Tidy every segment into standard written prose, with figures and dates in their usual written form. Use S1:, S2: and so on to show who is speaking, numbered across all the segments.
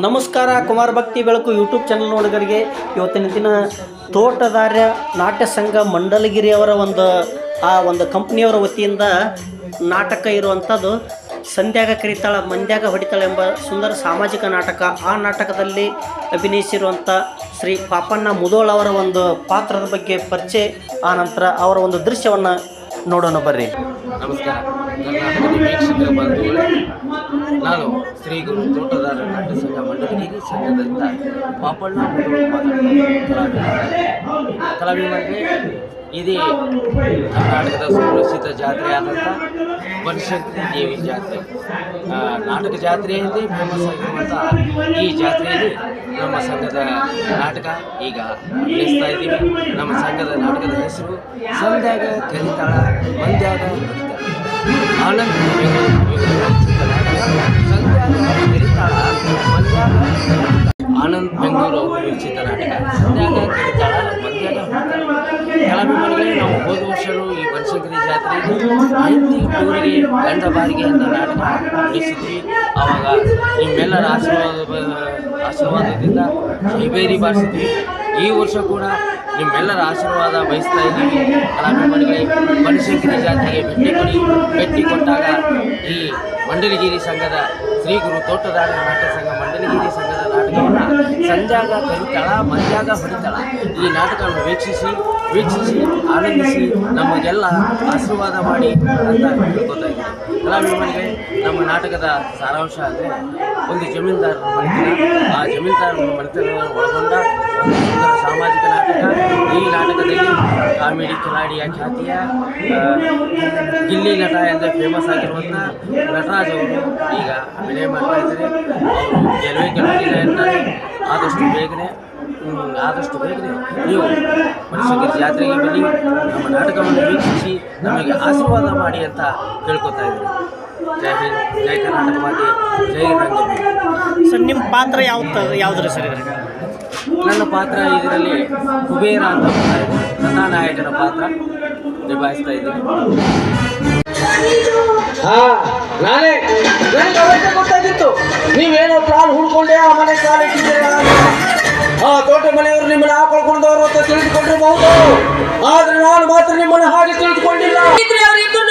S1: ನಮಸ್ಕಾರ. ಕುಮಾರ ಭಕ್ತಿ ಬೆಳಕು ಯೂಟ್ಯೂಬ್ ಚಾನಲ್ ನೋಡಿದವರಿಗೆ ಇವತ್ತಿನ ದಿನ ತೋಟದಾರ್ಯ ನಾಟ್ಯ ಸಂಘ ಮಂಡಲಗಿರಿ ಅವರ ಒಂದು ಕಂಪ್ನಿಯವರ ವತಿಯಿಂದ ನಾಟಕ ಇರುವಂಥದ್ದು ಸಂಧ್ಯಾಗ ಕರಿತಾಳ ಮಂದ್ಯಾಗ ಹೊಡಿತಾಳ ಎಂಬ ಸುಂದರ ಸಾಮಾಜಿಕ ನಾಟಕ. ಆ ನಾಟಕದಲ್ಲಿ ಅಭಿನಯಿಸಿರುವಂಥ ಶ್ರೀ ಪಾಪಣ್ಣ ಮುದೋಳ್ ಅವರ ಒಂದು ಪಾತ್ರದ ಬಗ್ಗೆ ಪರಿಚಯ, ಆ ನಂತರ ಅವರ ಒಂದು ದೃಶ್ಯವನ್ನು ನೋಡೋಣ ಬರ್ರಿ.
S2: ನಮಸ್ಕಾರ. ಕರ್ನಾಟಕದ ವೀಕ್ಷಕ ಬಂಧುಗಳೇ, ನಾನು ಶ್ರೀ ಗುರು ತೋಟದಾರ ನಾಟ್ಯ ಸಂಘ ಮಂಡಲಗಿರಿ ಸಂಘದಿಂದ ಪಾಪಣ್ಣ ಕಲಾವಿದರಿಗೆ ಇದೇ ಕರ್ನಾಟಕದ ಸುಪ್ರಸಿದ್ಧ ಜಾತ್ರೆಯಾದಂಥ ಬನಶಂಕರಿ ದೇವಿ ಜಾತ್ರೆ, ನಾಟಕ ಜಾತ್ರೆಯಲ್ಲೇ ಫೇಮಸ್ ಆಗಿರುವಂಥ ಈ ಜಾತ್ರೆಯಲ್ಲಿ ನಮ್ಮ ಸಂಘದ ನಾಟಕ ಈಗ ನಡೆಸ್ತಾ ಇದ್ದೀವಿ. ನಮ್ಮ ಸಂಘದ ನಾಟಕದ ಹೆಸರು ಸಂಧ್ಯಾಗ ಕರಿತಾಳ ಮಂದ್ಯಾಗ ಹೊಡಿತಾಳ. ಆನಂದ್ ಬೆಂಗಳೂರು ವಿರಚಿತ ನಾಟಕ ಸಂಧ್ಯಾಗ ಕರಿತಾಳ ಮಂದ್ಯಾಗ ಕಲಾಭಿಮಾನಿಗಳೇ, ನಾವು ಹೋದ ವರ್ಷವೂ ಈ ಬನಶಂಕರಿ ಜಾತ್ರೆಯಲ್ಲಿ ಐತಿ ಟೂರಿಗೆ ಗಂಡ ಬಾರಿಗೆ ಅಂತ ನಾಟಕ ನಡೆಸಿದ್ವಿ. ಆವಾಗ ನಿಮ್ಮೆಲ್ಲರ ಆಶೀರ್ವಾದದಿಂದ ಜೈಬೇರಿ ಬಾರಿಸಿದ್ವಿ. ಈ ವರ್ಷ ಕೂಡ ನಿಮ್ಮೆಲ್ಲರ ಆಶೀರ್ವಾದ ಬಯಸ್ತಾ ಇದ್ದೀವಿ. ಕಲಾಭಿಮಾನಿಗಳೇ, ಬನಶಂಕರಿ ಜಾತ್ರೆಗೆ ಭೇಟಿ ಕೊಟ್ಟಾಗ ಈ ಮಂಡಲಗಿರಿ ಸಂಘದ ಶ್ರೀ ಗುರು ತೋಟದಾರ ನಾಟ್ಯ ಸಂಘ ಮಂಡಲಗಿರಿ ಸಂಘದ ನಾಟಕವನ್ನು ಸಂಧ್ಯಾಗ ಕರಿತಾಳ ಮಂದ್ಯಾಗ ಹೊಡಿತಾಳ ಈ ನಾಟಕವನ್ನು ವೀಕ್ಷಿಸಿ ಆನಂದಿಸಿ ನಮಗೆಲ್ಲ ಆಶೀರ್ವಾದ ಮಾಡಿ ಅಂತ ತಿಳ್ಕೊತಾ ಇದ್ದೀವಿ. ಕಲಾಭಿಮಾನಿಗಳೇ, ನಮ್ಮ ನಾಟಕದ ಸಾರಾಂಶ ಅಂದರೆ ಒಂದು ಜಮೀನ್ದಾರರ ಮನೆತನ, ಆ ಜಮೀನ್ದಾರರ ಮನೆತನವನ್ನು ಒಳಗೊಂಡ ಒಂದು ಸುಂದರ ಸಾಮಾಜಿಕ ನಾಟಕ. ಈ ನಾಟಕದಲ್ಲಿ ಕಾಮಿಡಿ ಕಿಲಾಡಿಯ ಖ್ಯಾತಿಯ ಗಿಲ್ಲಿ ನಟ ಎಂದು ಫೇಮಸ್ ಆಗಿರುವಂಥ ನಟರಾಜ್ ಅವರು ಈಗ ಅಭಿನಯ ಮಾಡ್ತಾ ಇದ್ದಾರೆ. ಅವರು ಗೆಲುವೆ ಗೆಲ್ಲುವುದಿಲ್ಲ ಎಂದರೆ ಆದಷ್ಟು ಬೇಗನೆ ನೀವು ಬನಶಂಕರಿ ಜಾತ್ರೆಗೆ ಬನ್ನಿ, ನಮ್ಮ ನಾಟಕವನ್ನು ವೀಕ್ಷಿಸಿ ನಮಗೆ ಆಶೀರ್ವಾದ ಮಾಡಿ ಅಂತ ಕೇಳ್ಕೊತಾ ಇದ್ದೀನಿ. ಜೈ ಹಿಂದ್, ಜೈ ಕರ್ನಾಟಕ ಮಾತೆ, ಜೈ ರಂಗಭೂಮಿ.
S1: ಸರ್, ನಿಮ್ಮ ಪಾತ್ರ ಯಾವುದ್ರಿ ಸರ್ ಇದರಲ್ಲಿ?
S2: ನನ್ನ ಪಾತ್ರ ಇದರಲ್ಲಿ ಕುಬೇರ ಅಂತ ಬರ್ತಾ ಇದೆ. ಕಥಾನಾಯಕನ ಪಾತ್ರ ನಿಭಾಯಿಸ್ತಾ ಇದ್ದೀನಿ.
S3: ನಾನೇ ನನಗೆ ಅವಶ್ಯ ಗೊತ್ತಾಗಿತ್ತು. ನೀವೇನೋ ಪ್ಲಾನ್ ಹುಡ್ಕೊಂಡೆ ಆ ಮನೆ ಕಾಲ ಇಟ್ಟಿದ್ದೀರಾ. ಆ ತೋಟ ಮನೆಯವರು ನಿಮ್ಮನ್ನು ಹಾಕೊಳ್ಕೊಂಡವರು ಅಂತ ತಿಳಿದುಕೊಂಡಿರಬಹುದು, ಆದ್ರೆ ನಾನು ಮಾತ್ರ ನಿಮ್ಮನ್ನು ಹಾಗೆ ತಿಳಿದುಕೊಂಡಿಲ್ಲ.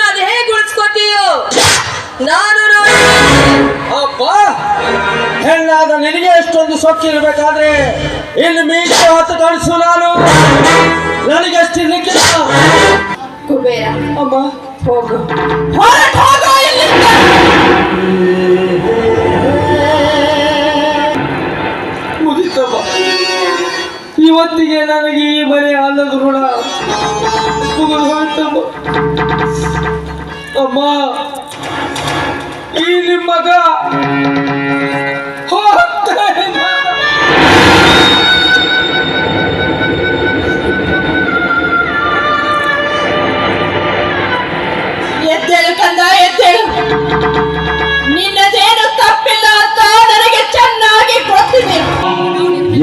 S4: ಅದು ಹೇಗೆ ಉಳಿಸ್ಕೊತೀಯೋ? ನಾನು
S3: ಅಪ್ಪ, ಹೆಣ್ಣಾದ ನಿನಗೆ ಎಷ್ಟೊಂದು ಸೊಕ್ಕಿರ್ಬೇಕಾದ್ರೆ ಇಲ್ಲಿ ಮೀಟು ಹತ್ತು ಕಾಣಿಸು. ನನಗೆ ಅಷ್ಟಿರ್ಲಿಕ್ಕಿಲ್ಲ.
S4: ಕುಬೇರ,
S3: ಅಮ್ಮ ಹೋಗು. ಮುಗಿತಮ್ಮ, ಇವತ್ತಿಗೆ ನನಗೆ ಈ ಮನೆ ಅನ್ನದ ಋಣ ಮುಗಿದು ಹೋಯ್ತಮ್ಮ. ಅಮ್ಮ, ಈ ನಿಮ್ಮ ಮಗ
S4: ಎದ್ದೇಳು ಕಂದ, ಎದ್ದೇಳು. ನಿನ್ನದೇನು ತಪ್ಪಿಲ್ಲ ಅಂತ ನನಗೆ ಚೆನ್ನಾಗಿ ಗೊತ್ತಿದೆ.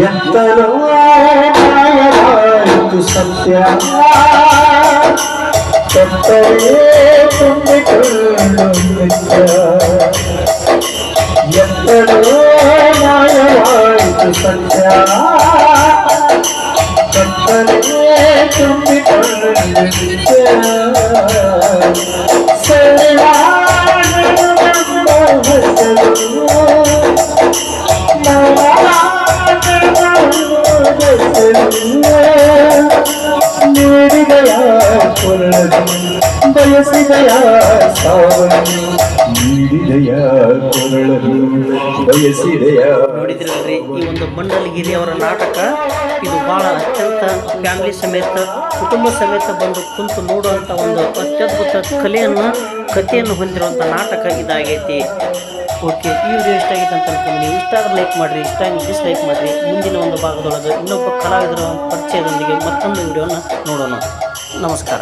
S5: ಎಂತಲೋ ಸತ್ಯ ಕತ್ತಲೇ ತುಂಬಿಕೊಂಡು ನಿತ್ಯ. ಎಂತಲೋ ಮಾಯವಾಯಿತು ಸತ್ಯ ಕತ್ತಲೇ ತುಂಬಿಕೊಂಡು ನಿತ್ಯ. ನೀಡಿದಯ ಕೊರಳದು ಬಯಸಿದಯ ಸಾವನು, ನೀಡಿದಯ ಕೊರಳದು ಬಯಸಿದಯ.
S1: ನೋಡಿದ್ರಲ್ರಿ, ಈ ಒಂದು ಮಂಡಲಗಿರಿ ಅವರ ನಾಟಕ ಇದು ಭಾಳ ಅತ್ಯಂತ ಫ್ಯಾಮಿಲಿ ಸಮೇತ ಕುಟುಂಬ ಸಮೇತ ಬಂದು ಕುಂತು ನೋಡುವಂಥ ಒಂದು ಅತ್ಯದ್ಭುತ ಕಥೆಯನ್ನು ಹೊಂದಿರುವಂಥ ನಾಟಕ ಇದಾಗೈತಿ. ಓಕೆ, ಈ ವಿಡಿಯೋ ಇಷ್ಟ ಆಗೈತೆ ಅಂತ ಅನ್ಕೊಂಡು ನೀವು ಇಷ್ಟ ಆದರೆ ಲೈಕ್ ಮಾಡಿರಿ, ಇಷ್ಟ ಆಗಿ ಡಿಸ್ಲೈಕ್ ಮಾಡಿರಿ. ಮುಂದಿನ ಒಂದು ಭಾಗದೊಳಗೆ ಇನ್ನೊಬ್ಬ ಕಲಾವಿದರ ಪರಿಚಯದೊಂದಿಗೆ ಮತ್ತೊಂದು ವಿಡಿಯೋನ ನೋಡೋಣ. ನಮಸ್ಕಾರ.